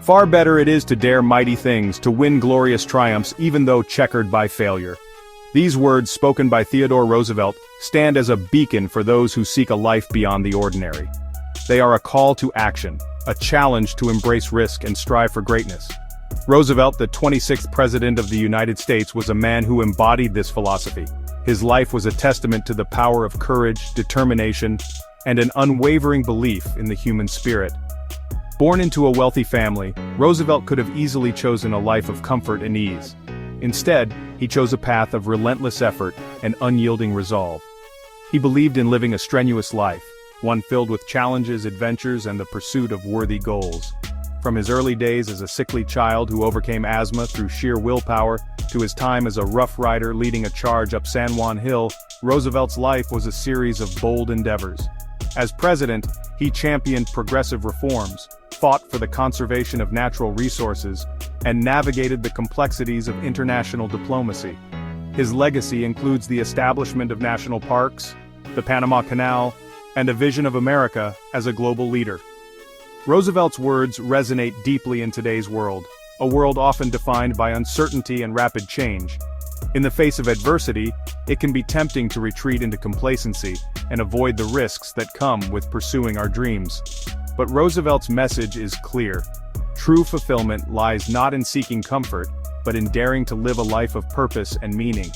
Far better it is to dare mighty things, to win glorious triumphs even though checkered by failure. These words, spoken by Theodore Roosevelt, stand as a beacon for those who seek a life beyond the ordinary. They are a call to action, a challenge to embrace risk and strive for greatness. Roosevelt, the 26th President of the United States, was a man who embodied this philosophy. His life was a testament to the power of courage, determination, and an unwavering belief in the human spirit. Born into a wealthy family, Roosevelt could have easily chosen a life of comfort and ease. Instead, he chose a path of relentless effort and unyielding resolve. He believed in living a strenuous life, one filled with challenges, adventures, and the pursuit of worthy goals. From his early days as a sickly child who overcame asthma through sheer willpower, to his time as a Rough Rider leading a charge up San Juan Hill, Roosevelt's life was a series of bold endeavors. As president, he championed progressive reforms, fought for the conservation of natural resources, and navigated the complexities of international diplomacy. His legacy includes the establishment of national parks, the Panama Canal, and a vision of America as a global leader. Roosevelt's words resonate deeply in today's world, a world often defined by uncertainty and rapid change. In the face of adversity, it can be tempting to retreat into complacency and avoid the risks that come with pursuing our dreams. But Roosevelt's message is clear. True fulfillment lies not in seeking comfort, but in daring to live a life of purpose and meaning.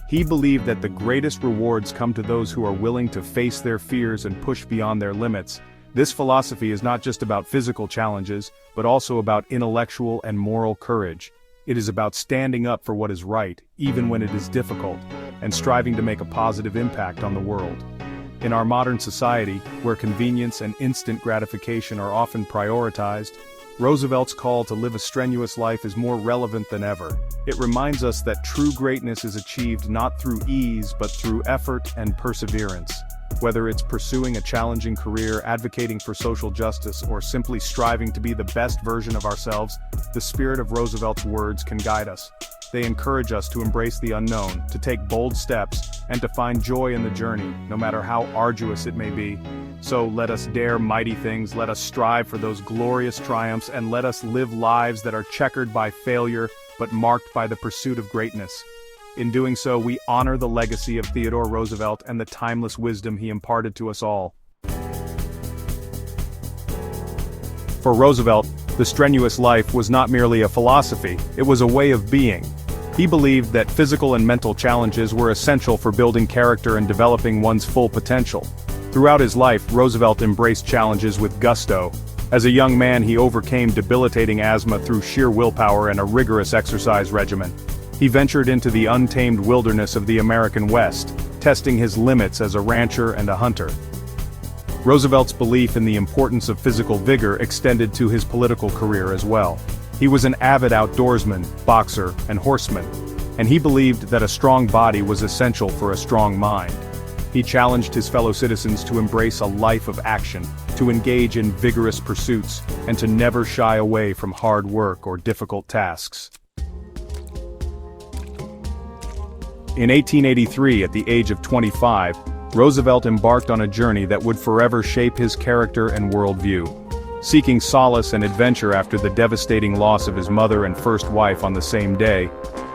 He believed that the greatest rewards come to those who are willing to face their fears and push beyond their limits. This philosophy is not just about physical challenges, but also about intellectual and moral courage. It is about standing up for what is right, even when it is difficult, and striving to make a positive impact on the world. In our modern society, where convenience and instant gratification are often prioritized, Roosevelt's call to live a strenuous life is more relevant than ever. It reminds us that true greatness is achieved not through ease but through effort and perseverance. Whether it's pursuing a challenging career, advocating for social justice, or simply striving to be the best version of ourselves, the spirit of Roosevelt's words can guide us. They encourage us to embrace the unknown, to take bold steps, and to find joy in the journey, no matter how arduous it may be. So let us dare mighty things, let us strive for those glorious triumphs, and let us live lives that are checkered by failure, but marked by the pursuit of greatness. In doing so, we honor the legacy of Theodore Roosevelt and the timeless wisdom he imparted to us all. For Roosevelt, the strenuous life was not merely a philosophy, it was a way of being. He believed that physical and mental challenges were essential for building character and developing one's full potential. Throughout his life, Roosevelt embraced challenges with gusto. As a young man, he overcame debilitating asthma through sheer willpower and a rigorous exercise regimen. He ventured into the untamed wilderness of the American West, testing his limits as a rancher and a hunter. Roosevelt's belief in the importance of physical vigor extended to his political career as well. He was an avid outdoorsman, boxer, and horseman, and he believed that a strong body was essential for a strong mind. He challenged his fellow citizens to embrace a life of action, to engage in vigorous pursuits, and to never shy away from hard work or difficult tasks. In 1883, at the age of 25, Roosevelt embarked on a journey that would forever shape his character and worldview. Seeking solace and adventure after the devastating loss of his mother and first wife on the same day,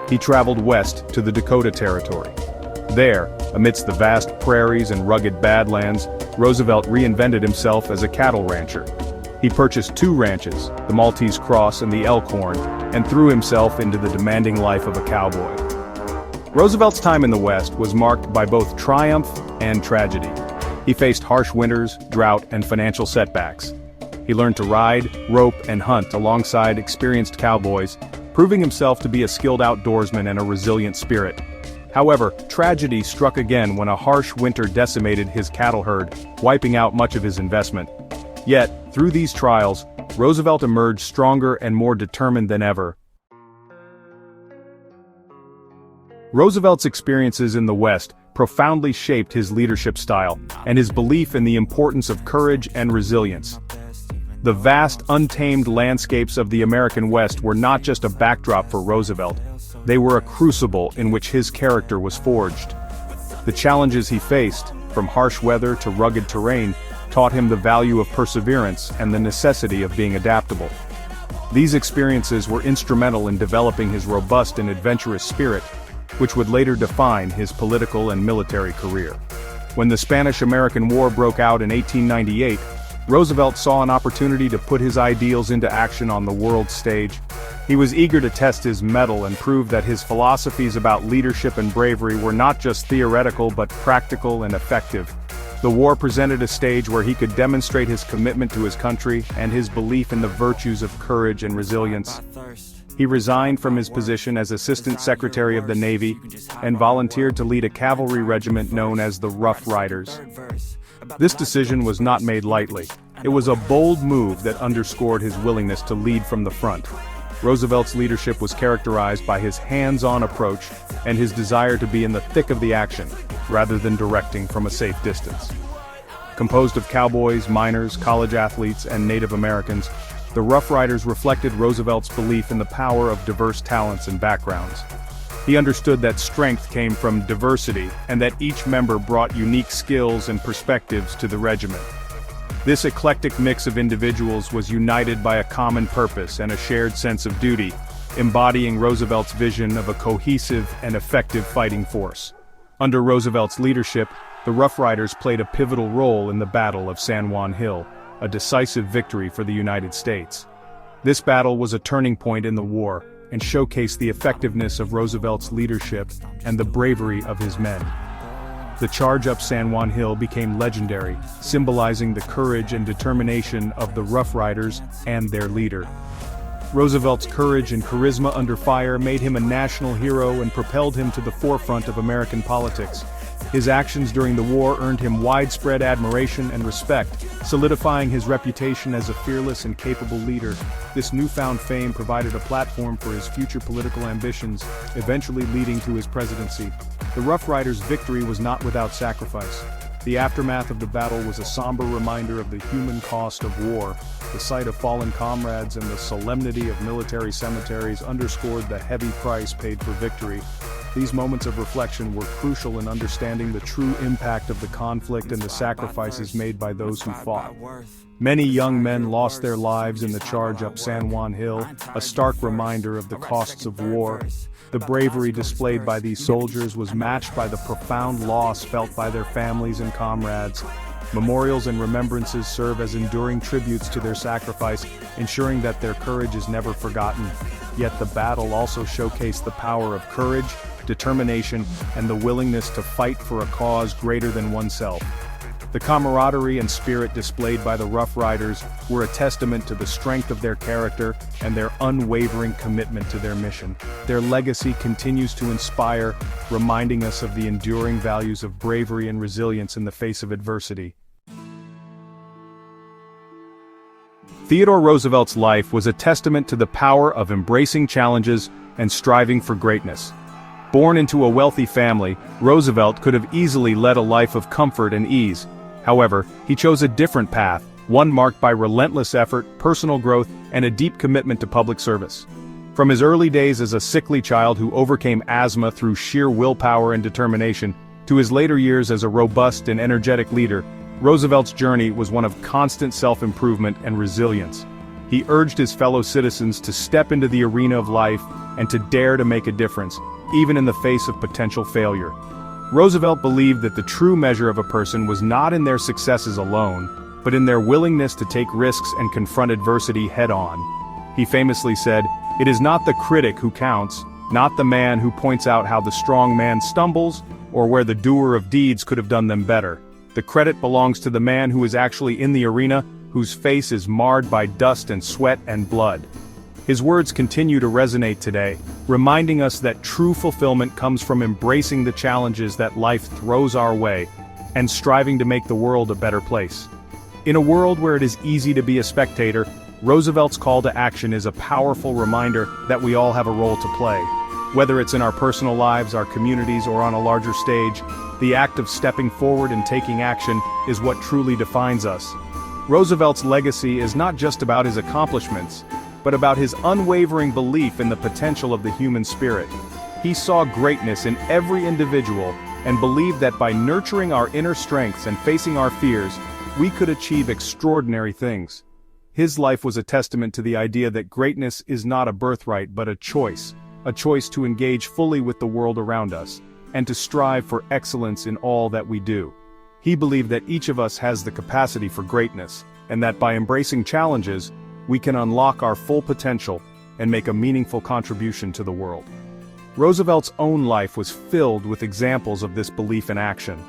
he traveled west to the Dakota Territory. There, amidst the vast prairies and rugged badlands, Roosevelt reinvented himself as a cattle rancher. He purchased 2 ranches, the Maltese Cross and the Elkhorn, and threw himself into the demanding life of a cowboy. Roosevelt's time in the West was marked by both triumph and tragedy. He faced harsh winters, drought, and financial setbacks. He learned to ride, rope, and hunt alongside experienced cowboys, proving himself to be a skilled outdoorsman and a resilient spirit. However, tragedy struck again when a harsh winter decimated his cattle herd, wiping out much of his investment. Yet, through these trials, Roosevelt emerged stronger and more determined than ever. Roosevelt's experiences in the West profoundly shaped his leadership style and his belief in the importance of courage and resilience. The vast, untamed landscapes of the American West were not just a backdrop for Roosevelt, they were a crucible in which his character was forged. The challenges he faced, from harsh weather to rugged terrain, taught him the value of perseverance and the necessity of being adaptable. These experiences were instrumental in developing his robust and adventurous spirit, which would later define his political and military career. When the Spanish-American War broke out in 1898, Roosevelt saw an opportunity to put his ideals into action on the world stage. He was eager to test his mettle and prove that his philosophies about leadership and bravery were not just theoretical but practical and effective. The war presented a stage where he could demonstrate his commitment to his country and his belief in the virtues of courage and resilience. He resigned from his position as Assistant Secretary of the Navy and volunteered to lead a cavalry regiment known as the Rough Riders. This decision was not made lightly. It was a bold move that underscored his willingness to lead from the front. Roosevelt's leadership was characterized by his hands-on approach and his desire to be in the thick of the action, rather than directing from a safe distance. Composed of cowboys, miners, college athletes, and Native Americans, the Rough Riders reflected Roosevelt's belief in the power of diverse talents and backgrounds. He understood that strength came from diversity and that each member brought unique skills and perspectives to the regiment. This eclectic mix of individuals was united by a common purpose and a shared sense of duty, embodying Roosevelt's vision of a cohesive and effective fighting force. Under Roosevelt's leadership, the Rough Riders played a pivotal role in the Battle of San Juan Hill, a decisive victory for the United States. This battle was a turning point in the war and showcased the effectiveness of Roosevelt's leadership and the bravery of his men. The charge up San Juan Hill became legendary, symbolizing the courage and determination of the Rough Riders and their leader. Roosevelt's courage and charisma under fire made him a national hero and propelled him to the forefront of American politics. His actions during the war earned him widespread admiration and respect, solidifying his reputation as a fearless and capable leader. This newfound fame provided a platform for his future political ambitions, eventually leading to his presidency. The Rough Riders' victory was not without sacrifice. The aftermath of the battle was a somber reminder of the human cost of war. The sight of fallen comrades and the solemnity of military cemeteries underscored the heavy price paid for victory. These moments of reflection were crucial in understanding the true impact of the conflict and the sacrifices made by those who fought. Many young men lost their lives in the charge up San Juan Hill, a stark reminder of the costs of war. The bravery displayed by these soldiers was matched by the profound loss felt by their families and comrades. Memorials and remembrances serve as enduring tributes to their sacrifice, ensuring that their courage is never forgotten. Yet the battle also showcased the power of courage, determination, and the willingness to fight for a cause greater than oneself. The camaraderie and spirit displayed by the Rough Riders were a testament to the strength of their character and their unwavering commitment to their mission. Their legacy continues to inspire, reminding us of the enduring values of bravery and resilience in the face of adversity. Theodore Roosevelt's life was a testament to the power of embracing challenges and striving for greatness. Born into a wealthy family, Roosevelt could have easily led a life of comfort and ease. However, he chose a different path, one marked by relentless effort, personal growth, and a deep commitment to public service. From his early days as a sickly child who overcame asthma through sheer willpower and determination, to his later years as a robust and energetic leader, Roosevelt's journey was one of constant self-improvement and resilience. He urged his fellow citizens to step into the arena of life and to dare to make a difference, even in the face of potential failure. Roosevelt believed that the true measure of a person was not in their successes alone, but in their willingness to take risks and confront adversity head-on. He famously said, "It is not the critic who counts, not the man who points out how the strong man stumbles, or where the doer of deeds could have done them better. The credit belongs to the man who is actually in the arena, whose face is marred by dust and sweat and blood." His words continue to resonate today, reminding us that true fulfillment comes from embracing the challenges that life throws our way, and striving to make the world a better place. In a world where it is easy to be a spectator, Roosevelt's call to action is a powerful reminder that we all have a role to play. Whether it's in our personal lives, our communities, or on a larger stage, the act of stepping forward and taking action is what truly defines us. Roosevelt's legacy is not just about his accomplishments, but about his unwavering belief in the potential of the human spirit. He saw greatness in every individual and believed that by nurturing our inner strengths and facing our fears, we could achieve extraordinary things. His life was a testament to the idea that greatness is not a birthright but a choice to engage fully with the world around us, and to strive for excellence in all that we do. He believed that each of us has the capacity for greatness, and that by embracing challenges, we can unlock our full potential and make a meaningful contribution to the world. Roosevelt's own life was filled with examples of this belief in action.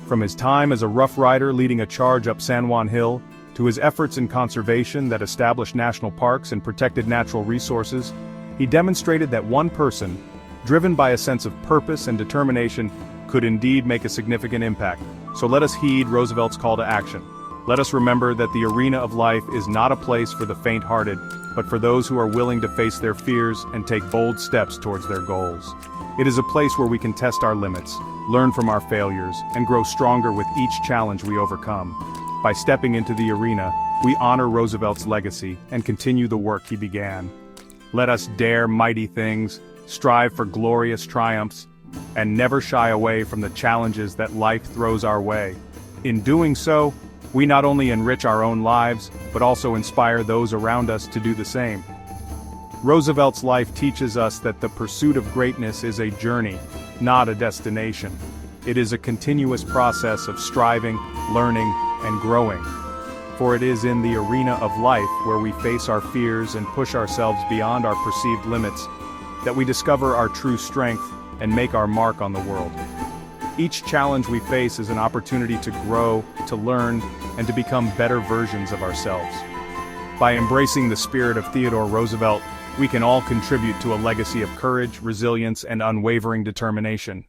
From his time as a Rough Rider leading a charge up San Juan Hill, to his efforts in conservation that established national parks and protected natural resources, he demonstrated that one person, driven by a sense of purpose and determination, could indeed make a significant impact. So let us heed Roosevelt's call to action. Let us remember that the arena of life is not a place for the faint-hearted, but for those who are willing to face their fears and take bold steps towards their goals. It is a place where we can test our limits, learn from our failures, and grow stronger with each challenge we overcome. By stepping into the arena, we honor Roosevelt's legacy and continue the work he began. Let us dare mighty things, strive for glorious triumphs, and never shy away from the challenges that life throws our way. In doing so, we not only enrich our own lives, but also inspire those around us to do the same. Roosevelt's life teaches us that the pursuit of greatness is a journey, not a destination. It is a continuous process of striving, learning, and growing. For it is in the arena of life where we face our fears and push ourselves beyond our perceived limits that we discover our true strength and make our mark on the world. Each challenge we face is an opportunity to grow, to learn, and to become better versions of ourselves. By embracing the spirit of Theodore Roosevelt, we can all contribute to a legacy of courage, resilience, and unwavering determination.